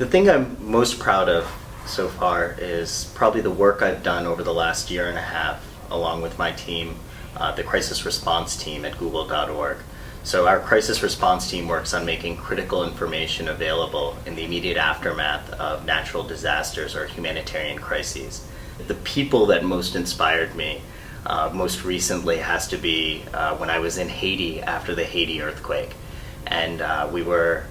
The thing I'm most proud of so far is probably the work I've done over the last year and a half, along with my team, the crisis response team at google.org. So our crisis response team works on making critical information available in the immediate aftermath of natural disasters or humanitarian crises. The people that most inspired me most recently has to be when I was in Haiti after the Haiti earthquake. And we were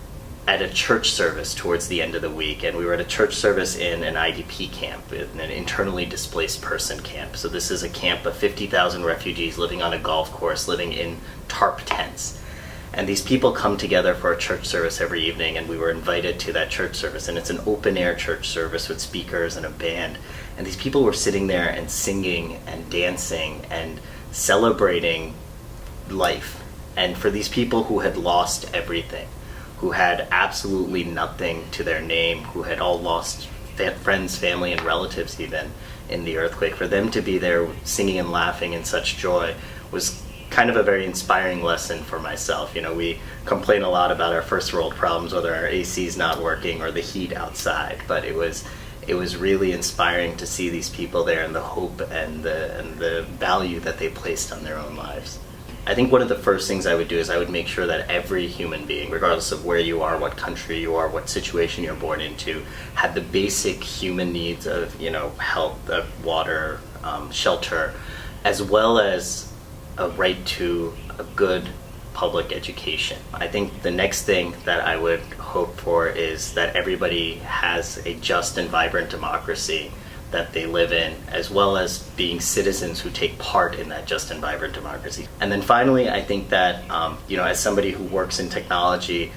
at a church service towards the end of the week, and we were at a church service in an IDP camp, in an internally displaced person camp. So this is a camp of 50,000 refugees living on a golf course, living in tarp tents. And these people come together for a church service every evening, and we were invited to that church service. And it's an open-air church service with speakers and a band. And these people were sitting there and singing and dancing and celebrating life. And for these people who had lost everything, who had absolutely nothing to their name, who had all lost friends, family, and relatives even in the earthquake, for them to be there singing and laughing in such joy was kind of a very inspiring lesson for myself. You know, we complain a lot about our first world problems, whether our AC's not working or the heat outside, but it was really inspiring to see these people there and the hope and the value that they placed on their own lives. I think one of the first things I would do is I would make sure that every human being, regardless of where you are, what country you are, what situation you're born into, had the basic human needs of, health, water, shelter, as well as a right to a good public education. I think the next thing that I would hope for is that everybody has a just and vibrant democracy that they live in, as well as being citizens who take part in that just and vibrant democracy. And then finally, I think that, as somebody who works in technology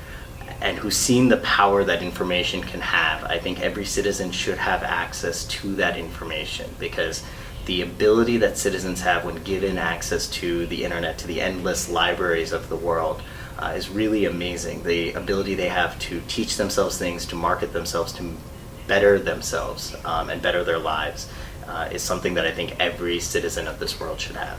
and who's seen the power that information can have, I think every citizen should have access to that information, because the ability that citizens have when given access to the internet, to the endless libraries of the world, is really amazing. The ability they have to teach themselves things, to market themselves, to better themselves and better their lives is something that I think every citizen of this world should have.